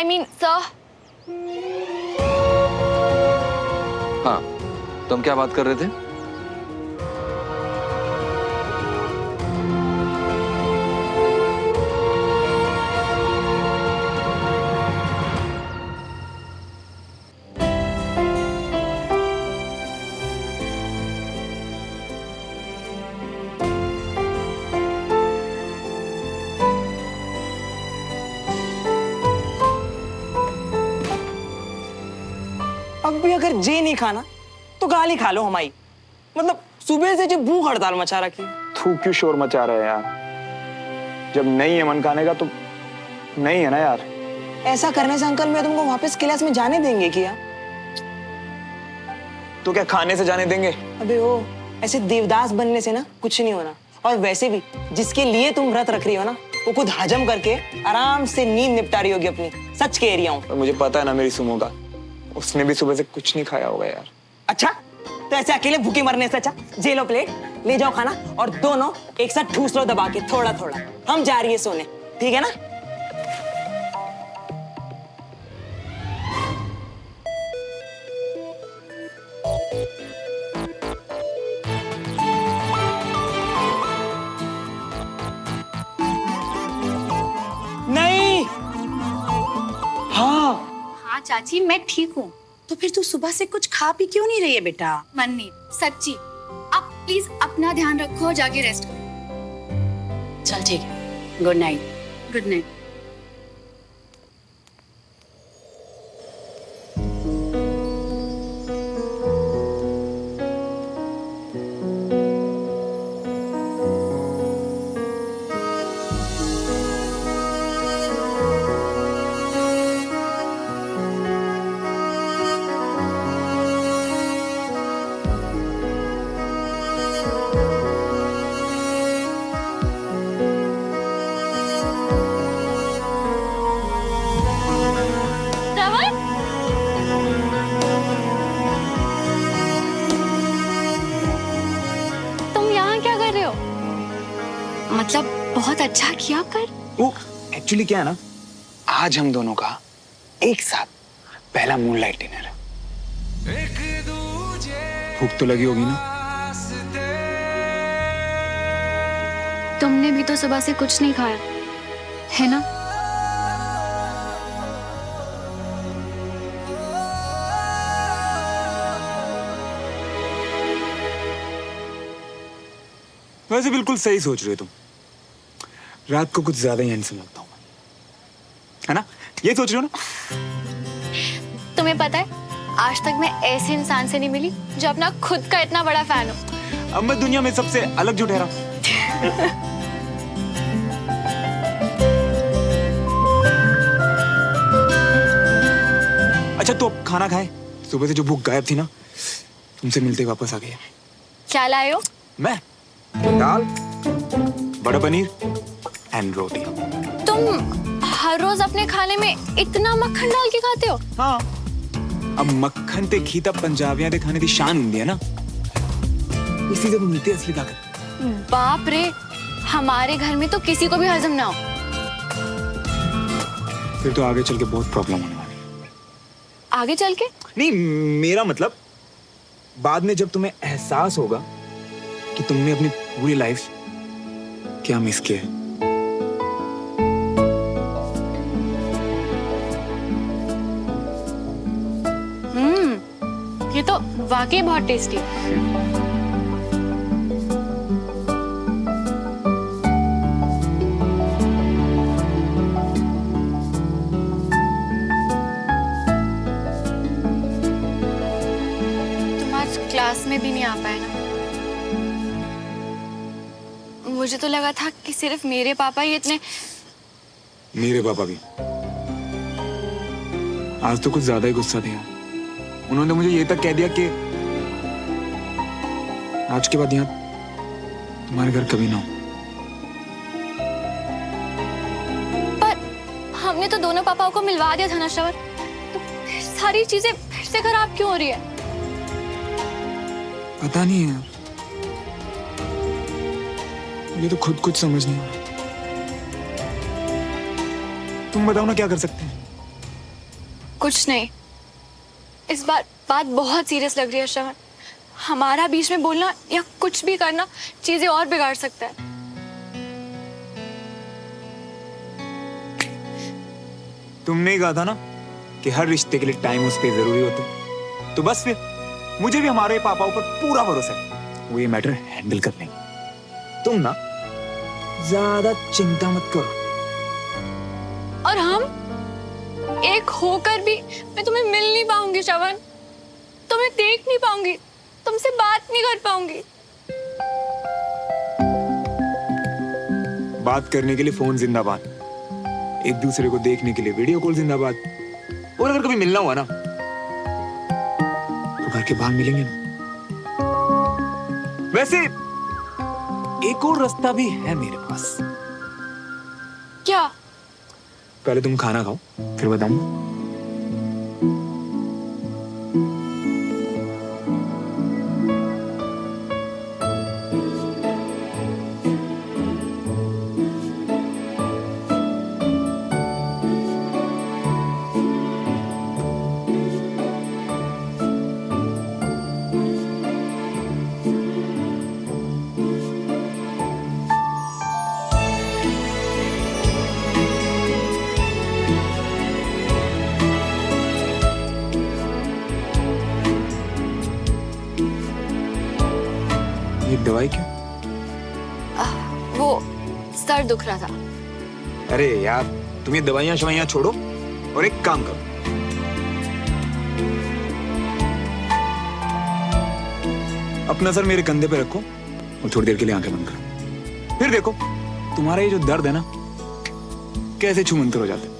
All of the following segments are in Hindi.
I mean, sir. हाँ, तुम क्या बात कर रहे थे? अब भी अगर जे नहीं खाना तो गाली खा लो हमारी। मतलब सुबह से जो भूख हड़ताल मचा रखी है। तू क्यों शोर मचा रहे है यार? जब नहीं है मन खाने का तो नहीं है ना यार। ऐसा करने से अंकल मैं तुमको वापस क्लास में जाने देंगे क्या? तो क्या खाने से जाने देंगे? अबे ओ, ऐसे देवदास बनने से ना कुछ नहीं होना। और वैसे भी जिसके लिए तुम व्रत रख रही हो ना, वो खुद हजम करके आराम से नींद निपटा रही होगी अपनी। सच कह रही हूँ। मुझे पता है ना मेरी सुमो का, उसने भी सुबह से कुछ नहीं खाया होगा यार। अच्छा, तो ऐसे अकेले भूखे मरने से अच्छा जे लो प्लेट, ले जाओ खाना और दोनों एक साथ ठूस लो दबा के थोड़ा थोड़ा। हम जा रही है सोने, ठीक है ना? नहीं। हाँ हाँ चाची, मैं ठीक हूँ। तो फिर तू सुबह से कुछ खा पी क्यों नहीं रही है बेटा? मन नहीं, सच्ची। आप प्लीज अपना ध्यान रखो और जाके रेस्ट करो। चल ठीक है, गुड नाइट। Good night. मतलब बहुत अच्छा किया पर वो एक्चुअली क्या है ना, आज हम दोनों का एक साथ पहला मूनलाइट डिनर है। भूख तो लगी होगी ना? तुमने भी तो सुबह से कुछ नहीं खाया है ना? वैसे बिल्कुल सही सोच रहे हो तुम। रात को कुछ ज्यादा ही हैंडसम लगता हूँ, है ना? ये सोच रहे हो ना? तुम्हें पता है, आज तक मैं ऐसे इंसान से नहीं मिली जो अपना खुद का इतना बड़ा फैन हो। अब मैं दुनिया में सबसे अलग जो ठहरा। अच्छा तो अब खाना खाए? सुबह से जो भूख गायब थी ना, तुमसे मिलते वापस आ गई। क्या लाए हो? मैं दाल, बड़ा पनीर एंड रोटी। तुम हर रोज अपने खाने में इतना मक्खन डाल के खाते हो? हाँ, अब मक्खन ते घी ता पंजाबियां दे खाने दी शान हुंदी है ना, इसी से मिलती है असली ताकत। बाप रे, हमारे घर में तो किसी को भी हजम ना हो। फिर तो आगे चल के बहुत प्रॉब्लम होने वाली है। आगे चल के? नहीं, मेरा मतलब बाद में जब तुम्हें एहसास होगा कि तुमने अपनी पूरी लाइफ क्या मिस किया है। ये तो वाकई बहुत टेस्टी है। तुम आज क्लास में भी नहीं आ पाए ना? मुझे तो लगा था कि सिर्फ मेरे पापा ही इतने। मेरे पापा भी आज तो कुछ ज्यादा ही गुस्सा दिया। उन्होंने मुझे ये तक कह दिया कि आज के बाद यहाँ तुम्हारे घर कभी ना हो। पर हमने तो दोनों पापाओं को मिलवा दिया था ना श्रवण, तो फिर सारी चीजें फिर से खराब क्यों हो रही है? पता नहीं है, मुझे तो खुद कुछ समझ नहीं आ रहा। तुम बताओ ना क्या कर सकते हैं? कुछ नहीं, इस बार बात बहुत सीरियस लग रही है श्रवण। हमारा बीच में बोलना या कुछ भी करना चीजें और बिगाड़ सकता है। तुमने ही कहा था ना कि हर रिश्ते के लिए टाइम उस पे जरूरी होता है, तो बस फिर मुझे भी हमारे पापा ऊपर पूरा भरोसा है, वो ये मैटर हैंडल कर लेंगे। तुम ना ज्यादा चिंता मत करो। और हम एक होकर भी मैं तुम्हें मिल नहीं पाऊंगी श्रवण, तुम्हें देख नहीं पाऊंगी, तुमसे बात नहीं कर पाऊंगी। बात करने के लिए फोन जिंदाबाद, एक दूसरे को देखने के लिए वीडियो कॉल जिंदाबाद। और अगर कभी मिलना हुआ ना तो घर के बाहर मिलेंगे ना। वैसे एक और रास्ता भी है मेरे पास। क्या? पहले तुम खाना खाओ, फिर बताऊंगा। ये दवाई क्यों? वो सर दुख रहा था। अरे यार, तुम ये दवाइयां शवाइयां छोड़ो और एक काम करो। अपना सर मेरे कंधे पे रखो और थोड़ी देर के लिए आंखें बंद करो। फिर देखो तुम्हारा ये जो दर्द है ना, कैसे छूमंतर हो जाता है।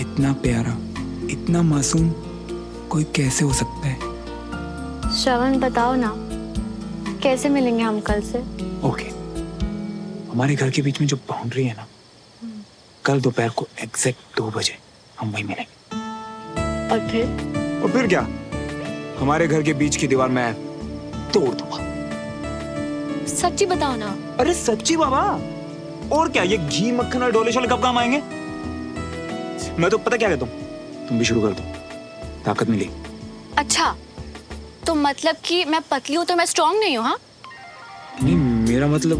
इतना प्यारा, इतना मासूम कोई कैसे हो सकता है? श्रवण बताओ ना, कैसे मिलेंगे हम कल से? ओके, हमारे घर के बीच में जो बाउंड्री है ना, कल दोपहर को एग्जैक्ट 2 बजे हम वहीं मिलेंगे। और फिर क्या, हमारे घर के बीच की दीवार मैं तोड़ दूंगा। सच्ची बताओ ना। अरे सच्ची बाबा, और क्या, ये घी मक्खन और डोले शोले कब काम आएंगे? मैं तो पता क्या कहता हूँ, तुम भी शुरू कर दो, ताकत मिली। अच्छा, तो मतलब कि मैं पतली हूँ तो मैं स्ट्रांग नहीं हूँ? हाँ, नहीं मेरा मतलब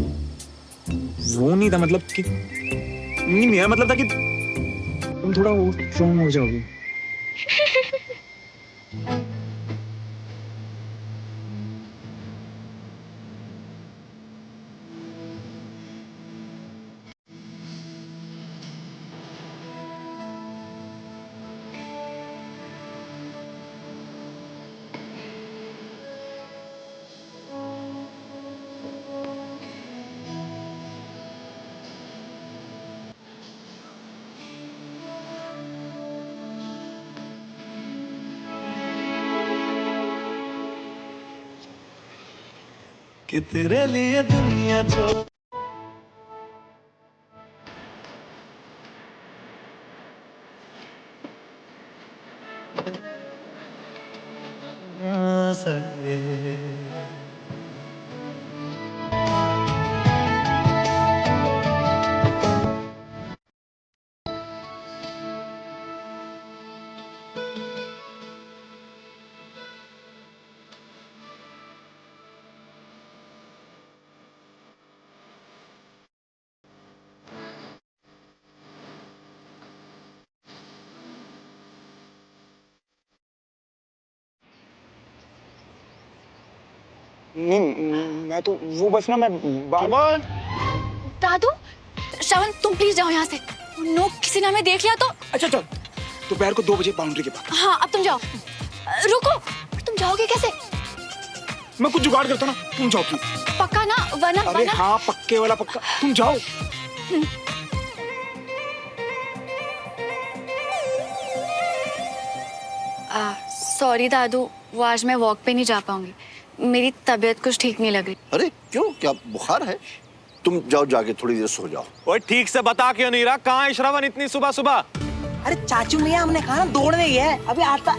वो नहीं था, मतलब कि नहीं, मेरा मतलब था कि तुम थोड़ा स्ट्रांग हो जाओगे। कि तेरे लिए दुनिया छोड़ ना सके। नहीं मैं तो वो बस ना, मैं दादू, श्रवण तुम प्लीज जाओ यहाँ से। नो, किसी ने हमें देख लिया तो। अच्छा चल, दोपहर को 2 बजे बाउंड्री के पास। हाँ, अब तुम जाओ। रुको, तुम जाओगे कैसे? मैं कुछ जुगाड़ करता ना, तुम जाओ प्लीज। पक्का ना? वरना अरे हाँ, पक्के वाला पक्का, तुम जाओ। सॉरी दादू, वो आज मैं वॉक पे नहीं जा पाऊंगी, मेरी तबीयत कुछ ठीक नहीं लग रही। अरे क्यों, क्या बुखार है? तुम जाओ, जाके थोड़ी देर सो जाओ। ओए ठीक से बता क्यों नहीं रहा, कहाँ है श्रवण इतनी सुबह सुबह? अरे चाचू मियाँ, हमने कहा ना दौड़ने गया है, अभी आता।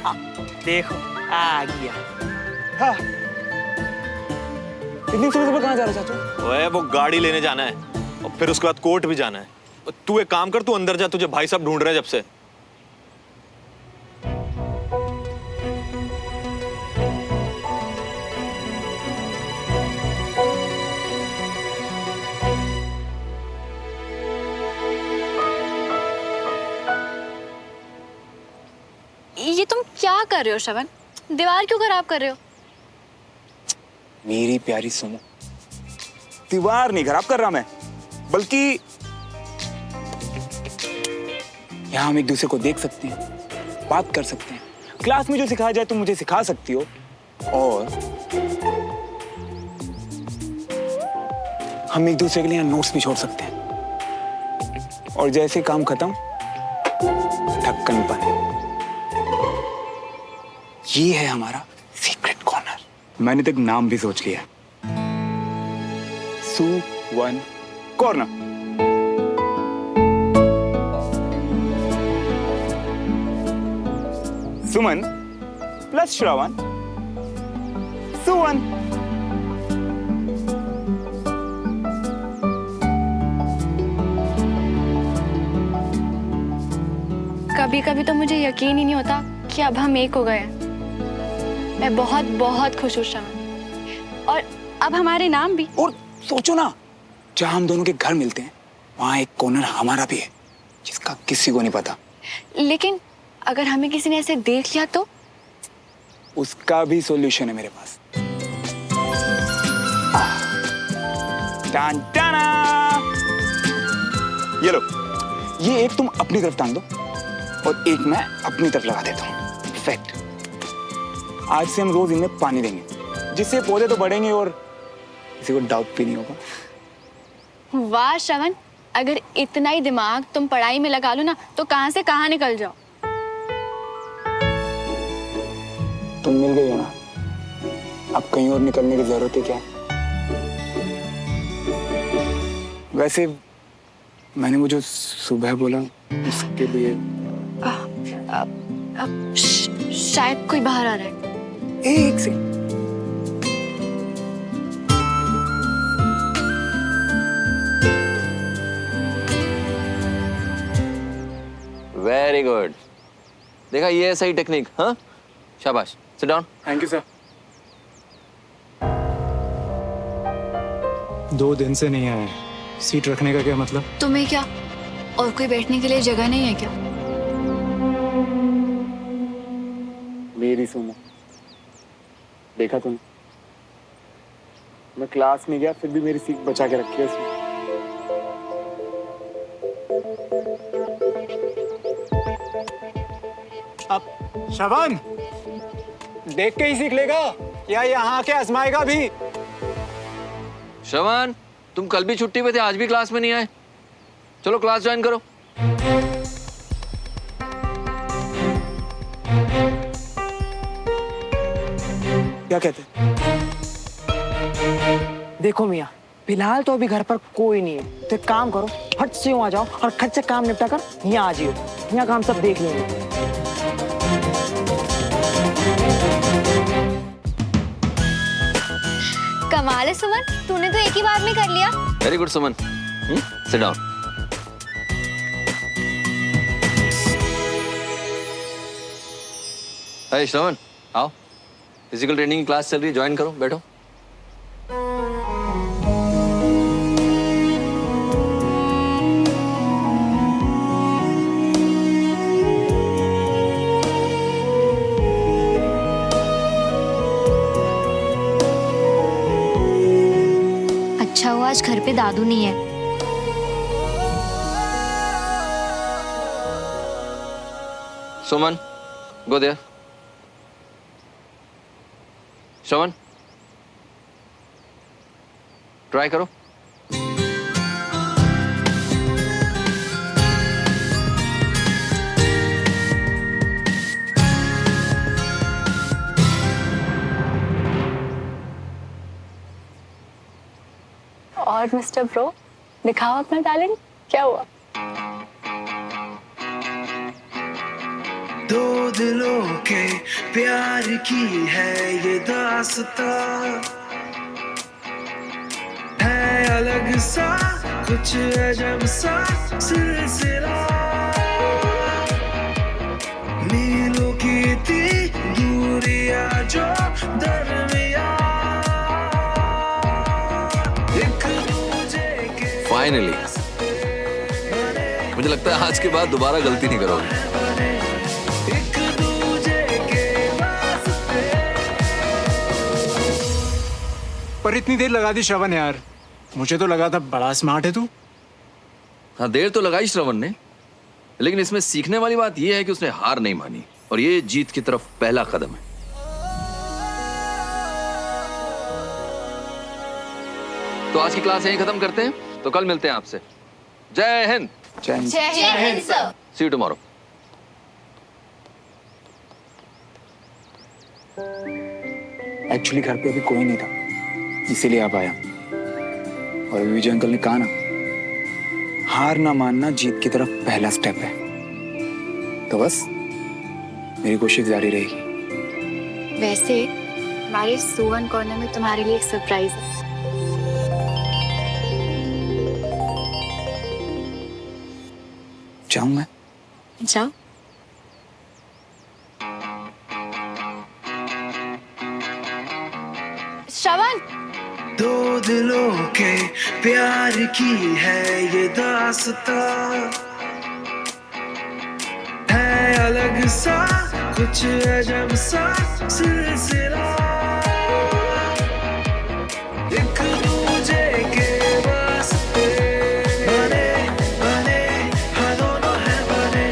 देखो आ गया। हाँ। इतनी सुबह सुबह कहाँ जा रहे हो चाचू? ओए वो गाड़ी लेने जाना है और फिर उसके बाद कोर्ट भी जाना है। तू एक काम कर, तू अंदर जा, तुझे भाई साहब ढूंढ रहे हैं जब से। ये तुम क्या कर रहे हो श्रवण? दीवार क्यों खराब कर रहे हो? मेरी प्यारी सुनो, दीवार नहीं खराब कर रहा मैं, बल्कि यहाँ हम एक दूसरे को देख सकते हैं, बात कर सकते हैं। क्लास में जो सिखाया जाए तुम मुझे सिखा सकती हो, और हम एक दूसरे के लिए यहाँ नोट्स भी छोड़ सकते हैं। और जैसे काम खत्म, ढक्कन बंद। ये है हमारा सीक्रेट कॉर्नर। मैंने तक नाम भी सोच लिया, सुवन कॉर्नर। सुमन प्लस श्रवण, सुवन। कभी कभी तो मुझे यकीन ही नहीं होता कि अब हम एक हो गए हैं। मैं बहुत बहुत खुश हूँ श्रवण, और अब हमारे नाम भी। और सोचो ना, जहां हम दोनों के घर मिलते हैं वहां एक कॉर्नर हमारा भी है, जिसका किसी को नहीं पता। लेकिन अगर हमें किसी ने ऐसे देख लिया तो? उसका भी सॉल्यूशन है मेरे पास। टान टाना। ये लो, ये एक तुम अपनी तरफ टांग दो और एक मैं अपनी तरफ लगा देता हूँ। परफेक्ट। आज से हम रोज इनमें पानी देंगे, जिससे पौधे तो बढ़ेंगे और किसी को डाउट भी नहीं होगा। वाह श्रवण, अगर इतना ही दिमाग तुम पढ़ाई में लगा लो ना तो कहां से कहां निकल जाओ। तुम मिल गई हो ना, अब कहीं और निकलने की जरूरत है क्या? वैसे मैंने वो जो सुबह बोला उसके लिए शायद कोई बाहर आ रहा है। एक सेकंड। Very good. देखा, ये है सही टेक्निक। हाँ, शाबाश। Sit down. Thank you sir. 2 दिन से नहीं आए, सीट रखने का क्या मतलब? तुम्हें क्या और कोई बैठने के लिए जगह नहीं है क्या? मेरी सुनो, देखा तुमने, मैं क्लास में गया फिर भी मेरी सीट बचा के रखी है उसने। अब श्रवण देख के ही सीख लेगा या यहाँ आके आजमाएगा भी? श्रवण, तुम कल भी छुट्टी पे थे, आज भी क्लास में नहीं आए। चलो क्लास ज्वाइन करो। क्या कहते? देखो मियाँ, फिलहाल तो अभी घर पर कोई नहीं है, तो एक काम करो, फट से वहाँ जाओ और खट से काम निपटा कर यहाँ आ जाओ। यहाँ काम सब देख लेंगे। कमाल है सुमन, तूने तो एक ही बार में कर लिया। Very good Suman. Sit down. अरे श्रवण, आओ, फिजिकल ट्रेनिंग की क्लास चल रही है, ज्वाइन करो, बैठो। अच्छा हुआ आज घर पे दादू नहीं है। सुमन, गो देयर। श्रवण, ट्राई करो। और मिस्टर ब्रो, दिखाओ अपना टैलेंट, क्या हुआ? दो दिलों के प्यार की है ये दास्तां, अलग सा कुछ अजब सा सिलसिला, मीलों की थी दूरियां जो दरमिया, एक दूजे के फाइनली मुझे लगता है आज के बाद दोबारा गलती नहीं करोगे। एक दूजे के वास्ते। पर इतनी देर लगा दी श्रवण यार, मुझे तो लगा था बड़ा स्मार्ट है तू। हाँ, देर तो लगाई श्रवण ने, लेकिन इसमें सीखने वाली बात यह है कि उसने हार नहीं मानी और ये जीत की तरफ पहला कदम है। तो आज की क्लास यहीं खत्म करते हैं, तो कल मिलते हैं आपसे। जय हिंद। जय हिंद। जय Hind sir. See you tomorrow. Actually घर पे अभी कोई नहीं था, इसीलिए आप आया। और अभी विजय अंकल ने कहा ना, हार ना मानना जीत की तरफ पहला स्टेप है। तो बस मेरी कोशिश जारी रहेगी। वैसे हमारे सुवन कॉर्नर में तुम्हारे लिए एक सरप्राइज है। जाऊं मैं? जाओ। श्रवण, दो दिलों के प्यार की है ये दास्तां, है अलग सा कुछ अजब सा सिलसिला, एक दूजे के वास्ते बने बने हाँ दोनों है बने,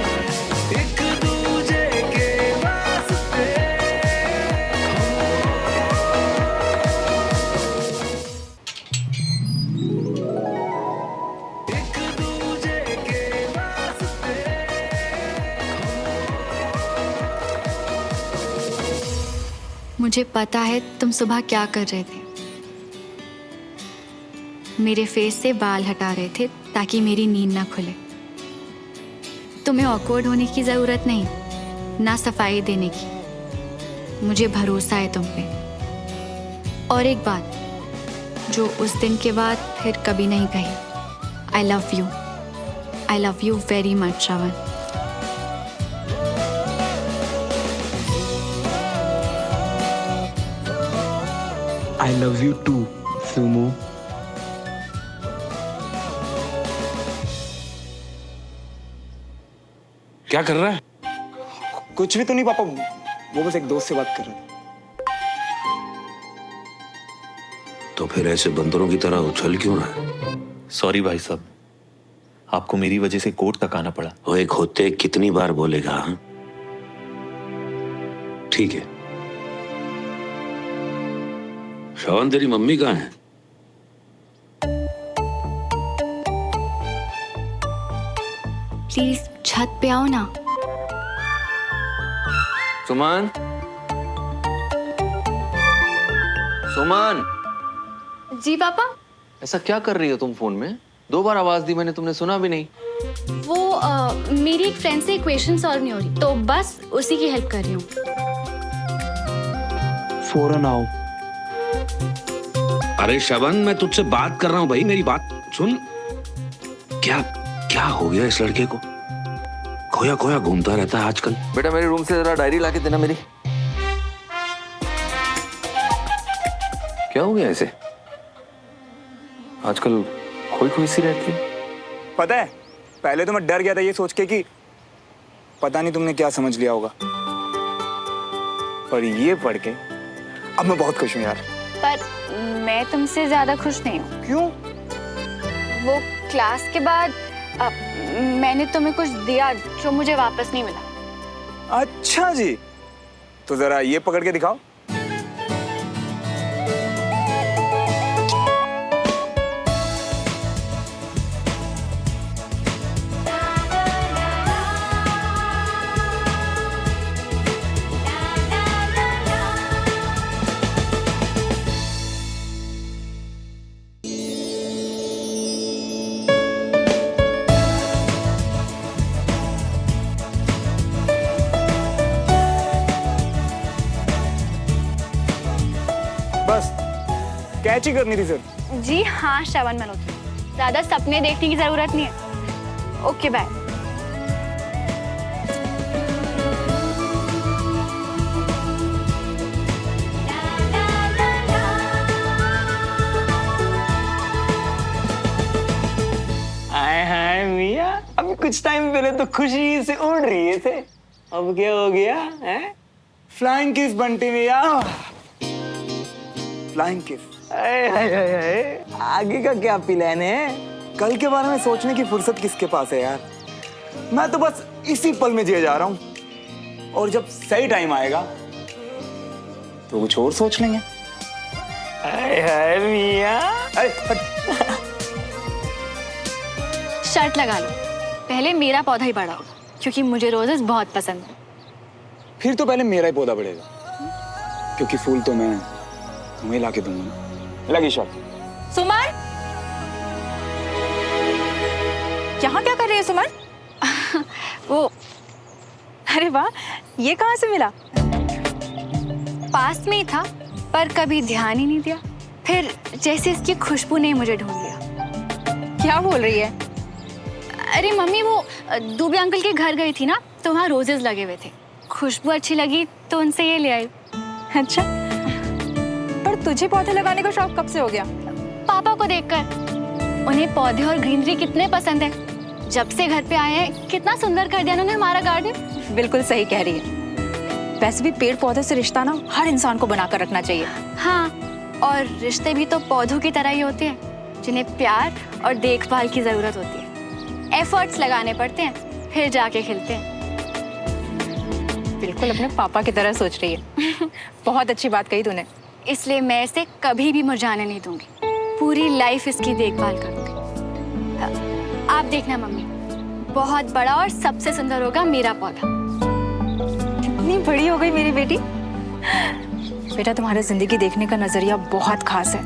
एक दूजे के वास्ते। एक दूजे के वास्ते। मुझे पता है तुम सुबह क्या कर रहे थे। मेरे फेस से बाल हटा रहे थे ताकि मेरी नींद ना खुले। तुम्हें ऑकवर्ड होने की जरूरत नहीं, ना सफाई देने की। मुझे भरोसा है तुम पे। और एक बात जो उस दिन के बाद फिर कभी नहीं कही, I love you very much Shravan. I love you too Sumo. क्या कर रहा है? कुछ भी तो नहीं पापा, वो बस एक दोस्त से बात कर रहे थे। तो फिर ऐसे बंदरों की तरह उछल क्यों रहा है? सॉरी भाई साहब, आपको मेरी वजह से कोर्ट तक आना पड़ा। वो एक होते कितनी बार बोलेगा? हाँ? ठीक है। श्रवण, तेरी मम्मी कहाँ है? प्लीज छत पे आओ ना। सुमन, सुमन, जी पापा। ऐसा क्या कर रही हो तुम फोन में? 2 बार आवाज दी मैंने, तुमने सुना भी नहीं। वो मेरी एक फ्रेंड से इक्वेशन सॉल्व नहीं हो रही, तो बस उसी की हेल्प कर रही हूँ। फौरन आओ। अरे श्रवण, मैं तुझसे बात कर रहा हूँ भाई, मेरी बात सुन। क्या क्या हो गया इस लड़के को? खोया खोया घूमता रहता है आजकल। बेटा मेरे रूम से जरा डायरी लाके देना मेरी। क्या हो गया इसे? आजकल खोई खोई सी रहती है। पता है, पहले तो मैं डर गया था ये सोच के कि पता नहीं तुमने क्या समझ लिया होगा, पर ये पढ़ के अब मैं बहुत खुश हूँ यार। पर मैं तुमसे ज्यादा खुश नहीं हूँ। क्यों? वो क्लास के बाद मैंने तुम्हें कुछ दिया जो मुझे वापस नहीं मिला। अच्छा जी, तो जरा ये पकड़ के दिखाओ। बस कैच ही करनी थी सर। जी हाँ श्रवण मल्होत्रा, ज्यादा सपने देखने की जरूरत नहीं है। Okay bye. हाय हाय मिया, अभी कुछ टाइम पहले तो खुशी से उड़ रही थे, अब क्या हो गया है? फ्लाइंग किस बंटी मिया, फ्लाइंग किस। हाय हाय हाय हाय, आगे का क्या प्लान है? कल के बारे में सोचने की फुर्सत किसके पास है यार। मैं तो बस इसी पल में जिए जा रहा हूँ, और जब सही टाइम आएगा तो कुछ और सोच लेंगे। हाय हाय मिया, अरे हट। शर्ट लगा लो, पहले मेरा पौधा ही बड़ा होगा, क्योंकि मुझे रोजेस बहुत पसंद है। फिर तो पहले मेरा ही पौधा बढ़ेगा, क्योंकि फूल तो मैं तुम्हें ला के दूंगा। लगी शर्ट। सुमन, यहाँ क्या कर रही है सुमन? वो अरे वाह, ये कहाँ से मिला? पास में ही था, पर कभी ध्यान ही नहीं दिया। फिर जैसे इसकी खुशबू ने मुझे ढूंढ लिया। क्या बोल रही है? अरे मम्मी, वो दुबे अंकल के घर गई थी ना, तो वहाँ रोजेस लगे हुए थे। खुशबू अच्छी लगी तो उनसे ये ले आई। अच्छा, पर तुझे पौधे लगाने का शौक कब से हो गया? पापा को देखकर। उन्हें पौधे और ग्रीनरी कितने पसंद है। जब से घर पे आए हैं, कितना सुंदर कर दिया उन्होंने हमारा गार्डन। बिल्कुल सही कह रही है। वैसे भी पेड़ पौधे से रिश्ता ना हर इंसान को बनाकर रखना चाहिए। हाँ, और रिश्ते भी तो पौधों की तरह ही होते हैं, जिन्हें प्यार और देखभाल की जरूरत होती है। एफर्ट्स लगाने पड़ते हैं, फिर जाके खिलते हैं। बिल्कुल अपने पापा की तरह सोच रही है। बहुत अच्छी बात कही तूने। इसलिए मैं इसे कभी भी मुरझाने नहीं दूंगी। पूरी लाइफ इसकी देखभाल करूंगी। आप देखना मम्मी, बहुत बड़ा और सबसे सुंदर होगा मेरा पौधा। इतनी बड़ी हो गई मेरी बेटी। बेटा, तुम्हारे जिंदगी देखने का नजरिया बहुत खास है।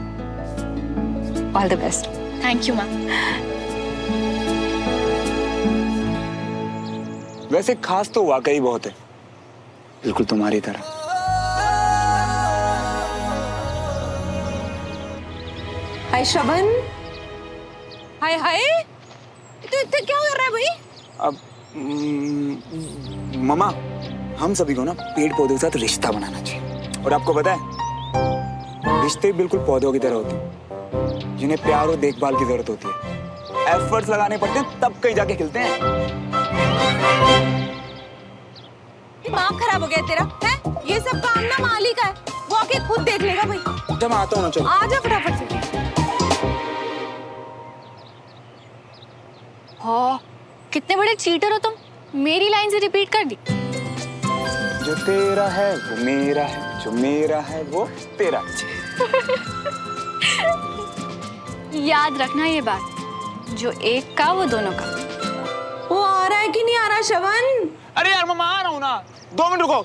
All the best. Thank you ma'am. वैसे खास तो वाकई बहुत है, बिल्कुल तुम्हारी तरह। हाय श्रवण। हाय हाय, तू इतना क्या कर रहा है भाई? अब मम्मा, हम सभी को ना पेड़ पौधों के साथ रिश्ता बनाना चाहिए। और आपको पता है, रिश्ते बिल्कुल पौधों की तरह होते हैं, जिन्हें प्यार और देखभाल की जरूरत होती है। एफर्ट्स लगाने पड़ते हैं, तब कहीं जाके खिलते हैं। दिमाग खराब हो गया तेरा है? ये सब काम ना माली का है, वो आके खुद देख लेगा भाई। जब आता हूँ ना, चलो आ जा फटाफट से। हो, कितने बड़े चीटर हो तुम। मेरी लाइन से रिपीट कर दी। जो तेरा है वो मेरा है, जो मेरा है वो तेरा। याद रखना ये बात, जो एक का वो दोनों का। वो आ रहा है कि नहीं आ रहा श्रवण? अरे यार मम्मा, आ रहा हूँ ना, 2 मिनट रुको।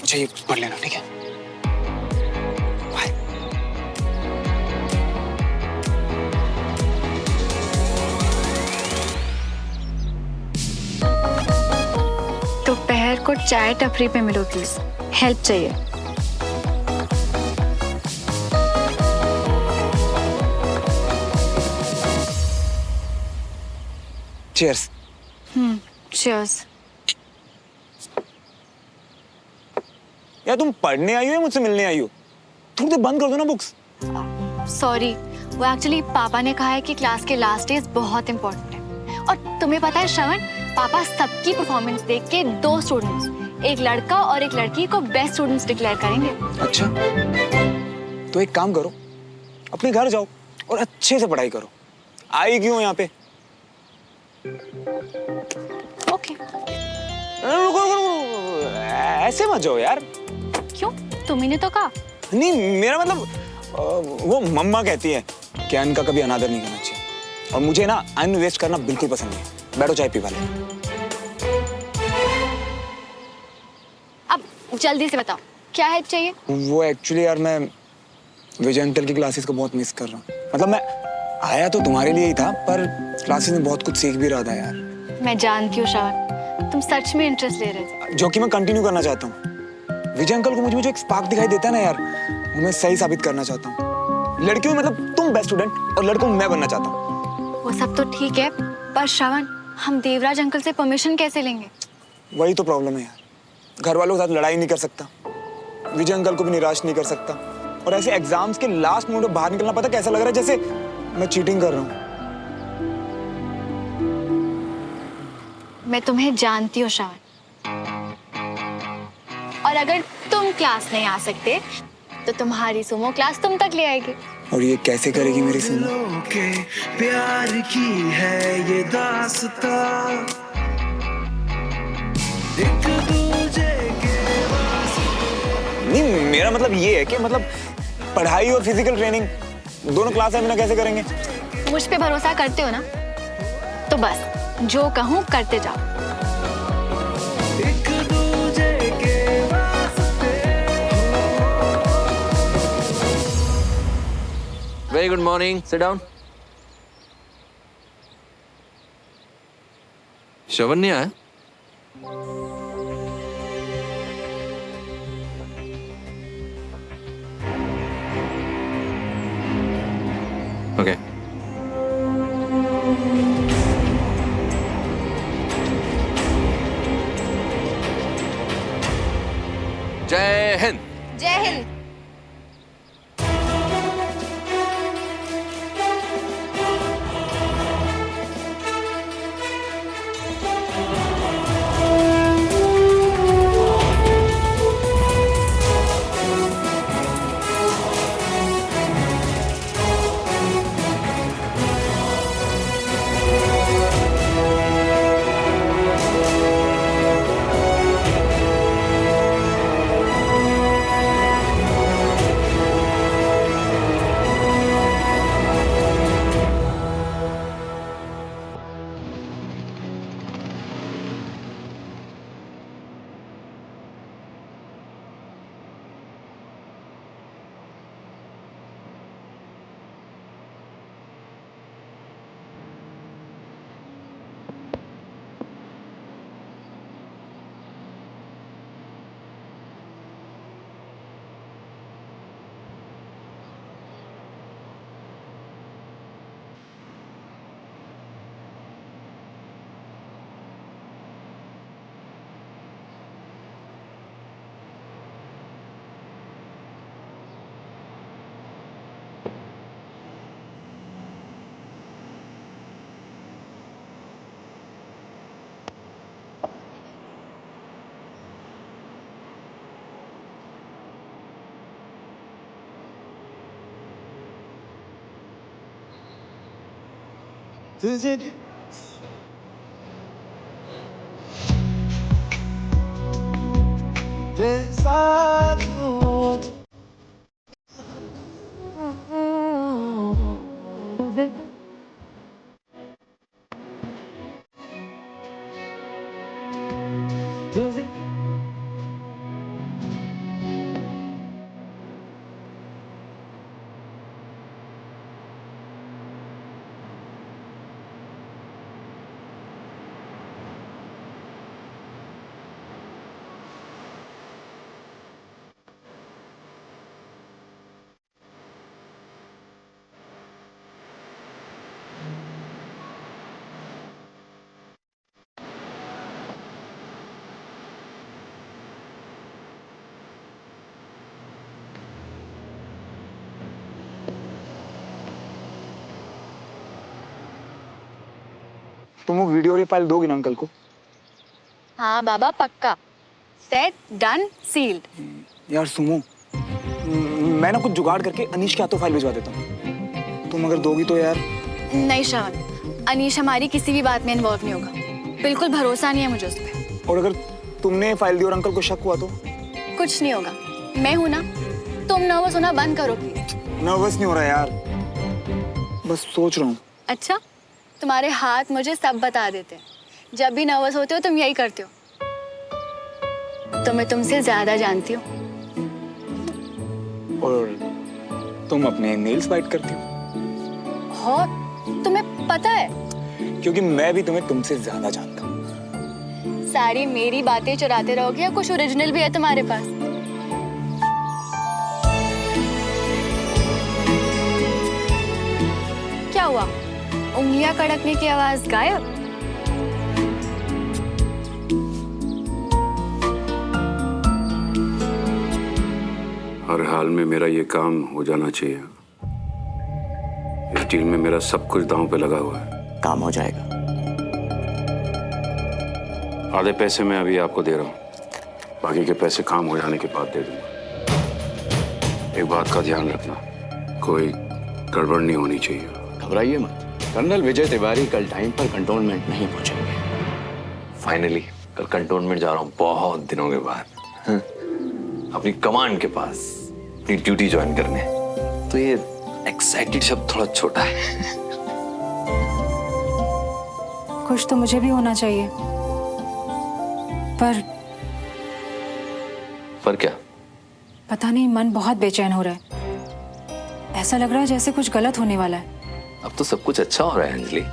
मुझे ये पढ़ लेना, ठीक है? बाय। दोपहर को चाय टपरी पे मिलो प्लीज, हेल्प चाहिए। चीयर्स। चीयर्स। यार तुम पढ़ने आई हो या मुझसे मिलने आई हो? थोड़ी देर बंद कर दो ना बुक्स। सॉरी, वो एक्चुअली पापा ने कहा है कि क्लास के लास्ट डेज बहुत इंपॉर्टेंट है। और तुम्हें पता है श्रवण, पापा सबकी परफॉर्मेंस देख के 2 स्टूडेंट्स, एक लड़का और एक लड़की को बेस्ट स्टूडेंट्स डिक्लेयर करेंगे। अच्छा, तो एक काम करो, अपने घर जाओ और अच्छे से पढ़ाई करो। आई क्यों यहाँ पे? ओके। रुको रुको रुको, ऐसे मत जाओ यार। क्यों? तुम्ही ने तो कहा। नहीं, मेरा मतलब वो मम्मा कहती है कि अन्न का कभी अनादर नहीं करना चाहिए, और मुझे ना अन्न वेस्ट करना बिल्कुल पसंद नहीं। बैठो, चाय पी वाले। अब जल्दी से बताओ, क्या हेल्प चाहिए? वो एक्चुअली यार, मैं विजय अंकल की क्लासेस को बहुत मिस कर रहा हूँ। मतलब मैं आया तो तुम्हारे लिए ही था, पर क्लासेस में बहुत कुछ सीख भी रहा था यार। मैं जानती हूँ श्रवण, तुम सच में इंटरेस्ट ले रहे थे। जो कि मैं कंटिन्यू करना चाहता हूँ। विजय अंकल को मुझे जो एक स्पार्क दिखाई देता है ना यार, वो मैं सही साबित करना चाहता हूँ। लड़कियों में मतलब तुम बेस्ट स्टूडेंट और लड़कों में मैं बनना चाहता हूँ। वो सब तो ठीक है, पर श्रवण, हम देवराज अंकल से परमिशन कैसे लेंगे? वही तो प्रॉब्लम है यार, घर वालों के साथ लड़ाई नहीं कर सकता, विजय अंकल को भी निराश नहीं कर सकता, और ऐसे एग्जाम्स के लास्ट मोमेंट में बाहर निकलना पता कैसा लग रहा है, जैसे मैं चीटिंग कर रहा हूँ। मैं तुम्हें जानती हूँ श्रवण, और अगर तुम क्लास नहीं आ सकते तो तुम्हारी सुमो क्लास तुम तक ले आएगी। और ये कैसे करेगी मेरी सुमो? दिलों के प्यार की है ये दास्तां, एक दूजे के वास्ते। नहीं, मेरा मतलब ये है कि मतलब पढ़ाई और फिजिकल ट्रेनिंग दोनों क्लास में कैसे करेंगे? मुझ पे भरोसा करते हो ना, तो बस जो कहूँ करते जाओ। एक दूजे के वास्ते। Very good morning, sit down. Shravan नहीं आया? ओके। जय हिंद। जय हिंद। तुझे साथ हूँ। तुम वो वीडियो वाली फाइल दोगी ना अंकल को? हाँ बाबा, पक्का। Set, done, sealed. यार सुमो, मैं ना कुछ जुगाड़ करके अनीश के हाथों फाइल भिजवा देता हूँ, तुम अगर दोगी तो यार। नहीं श्रवण, अनीश हमारी किसी भी बात में इन्वॉल्व नहीं होगा, बिल्कुल भरोसा नहीं है मुझे उस पर। और अगर तुमने फाइल दी और अंकल को शक हुआ तो? कुछ नहीं होगा, मैं हूं ना। तुम नर्वस होना बंद करो प्लीज। नर्वस नहीं हो रहा यार, बस सोच रहा हूँ। अच्छा, तुम्हारे हाथ मुझे सब बता देते हैं। जब भी नर्वस होते हो तुम यही करते हो। तो मैं तुमसे ज्यादा जानती हूँ। और तुम अपने नेल्स बाइट करती हो? और तुम्हें पता है? क्योंकि मैं भी तुम्हें तुमसे ज्यादा जानता हूँ। सारी मेरी बातें चुराते रहोगे या कुछ ओरिजिनल भी है तुम्हारे पास? हुआ? उंगलियां कड़कने की आवाज गायब? हर हाल में मेरा ये काम हो जाना चाहिए। इस डील में मेरा सब कुछ दांव पे लगा हुआ है। काम हो जाएगा। आधे पैसे मैं अभी आपको दे रहा हूँ, बाकी के पैसे काम हो जाने के बाद दे दूंगा। एक बात का ध्यान रखना, कोई गड़बड़ नहीं होनी चाहिए। घबराइए मत, कर्नल विजय तिवारी कल टाइम पर कंटोनमेंट नहीं पहुंचेंगे। फाइनली कल कंटोनमेंट जा रहा हूँ बहुत दिनों के बाद, हाँ? अपनी कमांड के पास अपनी ड्यूटी ज्वाइन करने। तो ये एक्साइटेड शब्द थोड़ा छोटा है। खुश तो मुझे भी होना चाहिए, पर क्या? पता नहीं, मन बहुत बेचैन हो रहा है। ऐसा लग रहा है जैसे कुछ गलत होने वाला है। अब तो सब कुछ अच्छा हो रहा है अंजलि।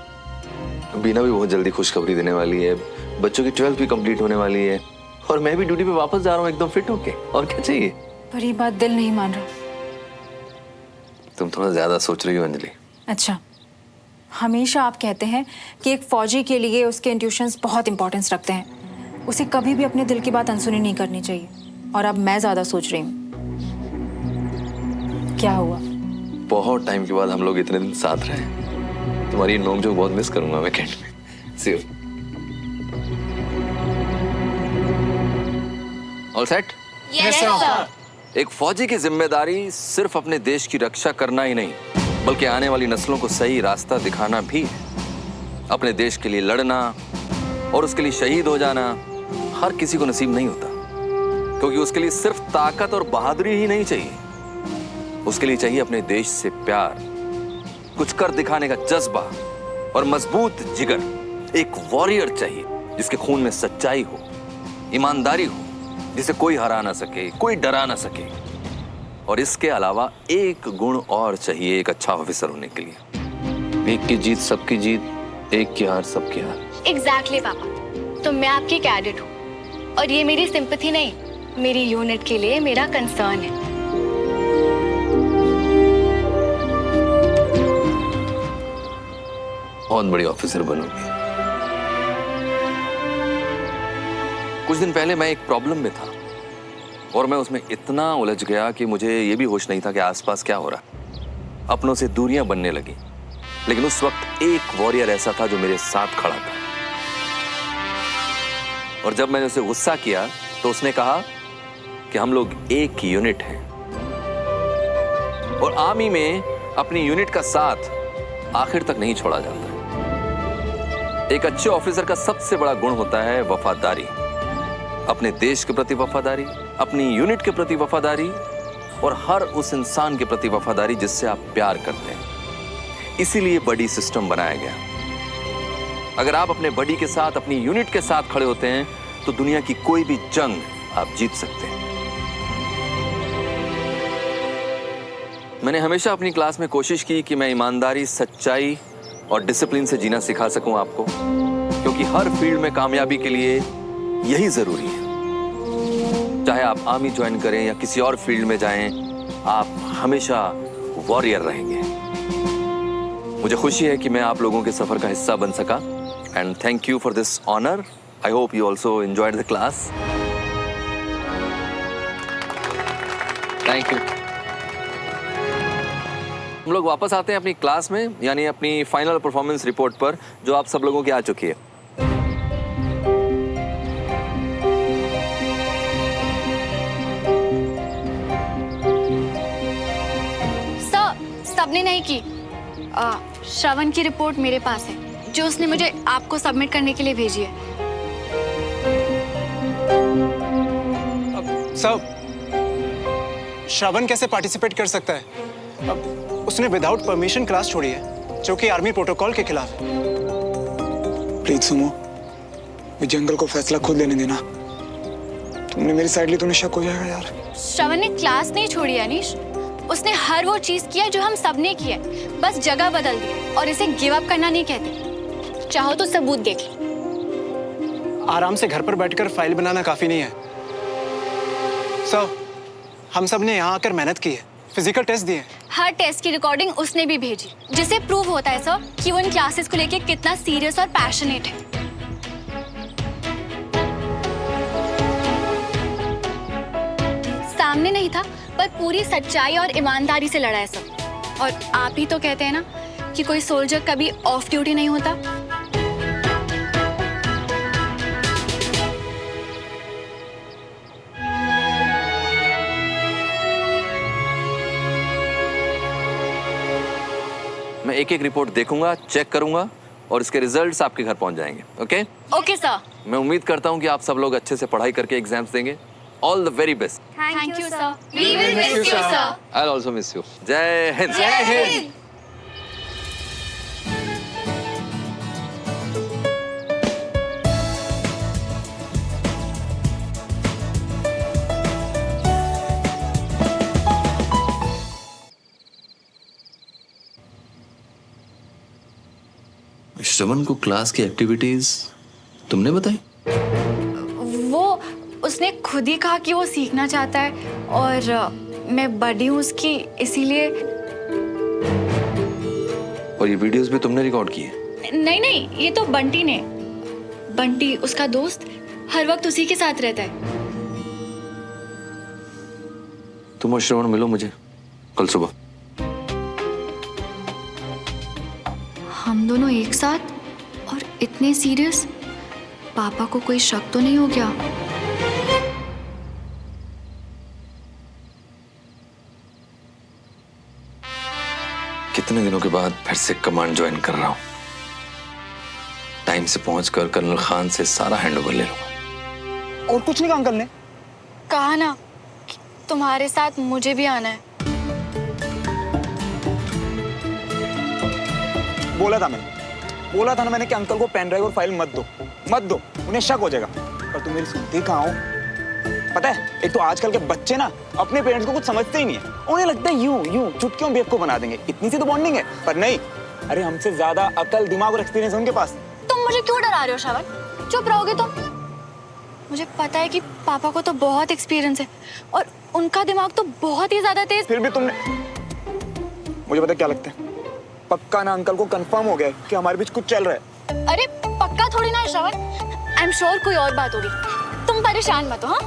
बीना भी बहुत जल्दी खुशखबरी देने वाली है, बच्चों की 12th भी कंप्लीट होने वाली है, और मैं भी ड्यूटी पे वापस जा रहा हूँ एकदम फिट होके। और क्या चाहिए? पर ये बात दिल नहीं मान रहा। तुम थोड़ा ज्यादा सोच रही हो अंजलि। अच्छा, हमेशा आप कहते हैं कि एक फौजी के लिए उसके इंट्यूशंस बहुत इंपॉर्टेंस रखते हैं, उसे कभी भी अपने दिल की बात अनसुनी नहीं करनी चाहिए। और अब मैं ज्यादा सोच रही हूँ। क्या हुआ? बहुत टाइम के बाद हम लोग इतने दिन साथ रहे। तुम्हारी नोक-झोंक बहुत मिस करूंगा वीकेंड में। See you. All set? Yes sir. एक फौजी की जिम्मेदारी सिर्फ अपने देश की रक्षा करना ही नहीं, बल्कि आने वाली नस्लों को सही रास्ता दिखाना भी है। अपने देश के लिए लड़ना और उसके लिए शहीद हो जाना हर किसी को नसीब नहीं होता, क्योंकि उसके लिए सिर्फ ताकत और बहादुरी ही नहीं चाहिए, उसके लिए चाहिए अपने देश से प्यार, कुछ कर दिखाने का जज्बा और मजबूत जिगर। एक वॉरियर चाहिए जिसके खून में सच्चाई हो, ईमानदारी हो, जिसे कोई हरा ना सके, कोई डरा ना सके। और इसके अलावा एक गुण और चाहिए एक अच्छा ऑफिसर होने के लिए। एक की जीत सबकी जीत, एक की हार सबकी हार। एग्जैक्टली पापा, तो मैं आपकी कैडेट हूँ, और ये मेरी सिंपैथी नहीं, मेरी यूनिट के लिए मेरा कंसर्न है। बहुत बड़ी ऑफिसर बनूंगी। कुछ दिन पहले मैं एक प्रॉब्लम में था और मैं उसमें इतना उलझ गया कि मुझे ये भी होश नहीं था कि आसपास क्या हो रहा। अपनों से दूरियां बनने लगी, लेकिन उस वक्त एक वॉरियर ऐसा था जो मेरे साथ खड़ा था। और जब मैंने उसे गुस्सा किया तो उसने कहा कि हम लोग एक यूनिट हैं, और आर्मी में अपनी यूनिट का साथ आखिर तक नहीं छोड़ा जाता। एक अच्छे ऑफिसर का सबसे बड़ा गुण होता है वफादारी, अपने देश के प्रति वफादारी, अपनी यूनिट के प्रति वफादारी, और हर उस इंसान के प्रति वफादारी जिससे आप प्यार करते हैं। इसीलिए बडी सिस्टम बनाया गया। अगर आप अपने बडी के साथ, अपनी यूनिट के साथ खड़े होते हैं तो दुनिया की कोई भी जंग आप जीत सकते हैं। मैंने हमेशा अपनी क्लास में कोशिश की कि मैं ईमानदारी, सच्चाई और डिसिप्लिन से जीना सिखा सकूं आपको, क्योंकि हर फील्ड में कामयाबी के लिए यही जरूरी है। चाहे आप आर्मी ज्वाइन करें या किसी और फील्ड में जाएं, आप हमेशा वॉरियर रहेंगे। मुझे खुशी है कि मैं आप लोगों के सफर का हिस्सा बन सका, and thank you for this honour. I hope you also enjoyed the class. Thank you. हम लोग वापस आते हैं अपनी क्लास में, यानी अपनी फाइनल परफॉर्मेंस रिपोर्ट पर, जो आप सब लोगों की आ चुकी है। सर, सबने नहीं की। श्रवण की रिपोर्ट मेरे पास है, जो उसने मुझे आपको सबमिट करने के लिए भेजी है। सब श्रवण कैसे पार्टिसिपेट कर सकता है? अब उसने विदाउट परमिशन क्लास छोड़ी है, जो कि आर्मी प्रोटोकॉल के खिलाफ है। प्लीज सुनो, विजय अंकल को फैसला खुद लेने देना। तुमने मेरी साइड ली तो शक हो जाएगा यार। श्रवण ने क्लास नहीं छोड़ी अनीश, उसने हर वो चीज किया जो हम सब ने किया, बस जगह बदल दी। और इसे गिव अप करना नहीं कहते। चाहो तो सबूत देख लो। आराम से घर पर बैठकर फाइल बनाना काफी नहीं है। सर, हम सब ने यहाँ आकर मेहनत की है, फिजिकल टेस्ट दिए। हर टेस्ट की रिकॉर्डिंग उसने भी भेजी, जिससे प्रूव होता है सर कि वो इन क्लासेस को लेके कितना सीरियस और पैशनेट है। सामने नहीं था, पर पूरी सच्चाई और ईमानदारी से लड़ा है सर। और आप ही तो कहते हैं ना कि कोई सोल्जर कभी ऑफ ड्यूटी नहीं होता। मैं एक एक रिपोर्ट देखूंगा, चेक करूंगा और इसके रिजल्ट्स आपके घर पहुंच जाएंगे। ओके? Okay sir. मैं उम्मीद करता हूं कि आप सब लोग अच्छे से पढ़ाई करके एग्जाम्स देंगे। All the very best. Thank you sir. We will miss you sir. I also miss you. जय हिंद। जय हिंद। श्रवण को क्लास की एक्टिविटीज तुमने बताई? वो उसने खुद ही कहा कि वो सीखना चाहता है और मैं बड़ी हूँ उसकी, इसीलिए। और ये वीडियोस भी तुमने रिकॉर्ड किए? नहीं नहीं, ये तो बंटी ने। बंटी उसका दोस्त हर वक्त उसी के साथ रहता है। तुम और श्रवण मिलो मुझे कल सुबह। हम दोनों एक साथ और इतने सीरियस? पापा को कोई शक तो नहीं हो गया? कितने दिनों के बाद फिर से कमांड ज्वाइन कर रहा हूं। टाइम से पहुंचकर कर्नल खान से सारा हैंडओवर ले लूंगा। और कुछ नहीं कहा अंकल ने? कहा ना कि तुम्हारे साथ मुझे भी आना है। बोला था ना मैंने कि अंकल को पेन ड्राइव और फाइल मत दो, उन्हें शक हो जाएगा। पर तुम मेरी सुनती कहाँ हो? पता है, एक तो आजकल के बच्चे ना अपने पेरेंट्स को कुछ समझते ही नहीं है। उन्हें लगता है यूं चुटकियों बेवकूफ बना देंगे, इतनी सी तो बॉन्डिंग है। पर नहीं, अरे हमसे ज्यादा अकल, दिमाग और एक्सपीरियंस है उनके पास। तुम मुझे क्यों डरा रहे हो श्रवण? चुप रहोगे तुम? मुझे पता है कि पापा को तो बहुत एक्सपीरियंस है और उनका दिमाग तो बहुत ही ज्यादा तेज। फिर भी तुमने, मुझे पता क्या लगता है, पक्का ना अंकल को कंफर्म हो गया है कि हमारे बीच कुछ चल रहा है। अरे पक्का थोड़ी ना है श्रवण, आई एम श्योर कोई और बात होगी। तुम परेशान मत हो। हाँ,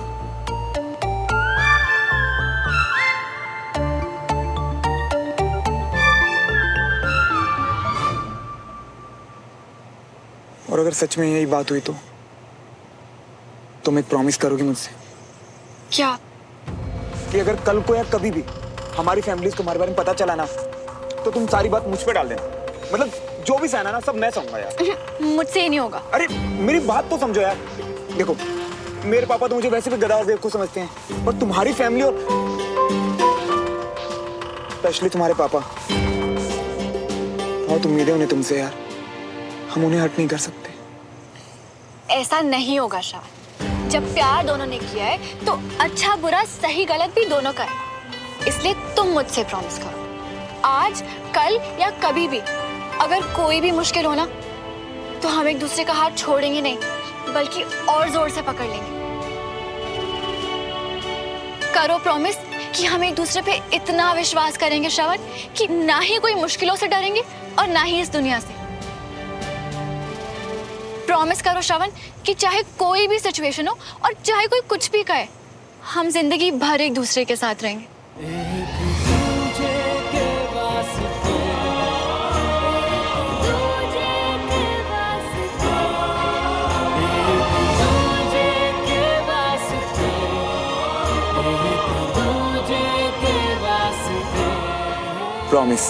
और अगर सच में यही बात हुई तो तुम एक प्रॉमिस करोगी मुझसे? क्या? कि अगर कल को या कभी भी हमारी फैमिलीज को हमारे बारे में पता चला ना, तो तुम सारी बात मुझ पे डाल देना। मतलब जो भी सहना ना, सब मैं सहूंगा यार। मुझसे ही नहीं होगा। अरे मेरी बात तो समझो यार। देखो, मेरे पापा तो मुझे वैसे भी गधा और बेवकूफ समझते हैं, पर तुम्हारी फैमिली और स्पेशली तुम्हारे पापा, बहुत उम्मीदें उन्हें तुमसे यार। हम उन्हें हर्ट नहीं कर सकते। ऐसा नहीं होगा श्रवण। जब प्यार दोनों ने किया है तो अच्छा बुरा सही गलत भी दोनों का है। इसलिए तुम मुझसे प्रॉमिस करो, आज कल या कभी भी अगर कोई भी मुश्किल हो ना, तो हम एक दूसरे का हाथ छोड़ेंगे नहीं, बल्कि और जोर से पकड़ लेंगे। करो प्रॉमिस कि हम एक दूसरे पे इतना विश्वास करेंगे श्रवण कि ना ही कोई मुश्किलों से डरेंगे और ना ही इस दुनिया से। प्रॉमिस करो श्रवण कि चाहे कोई भी सिचुएशन हो और चाहे कोई कुछ भी कहे, हम जिंदगी भर एक दूसरे के साथ रहेंगे। प्रॉमिस।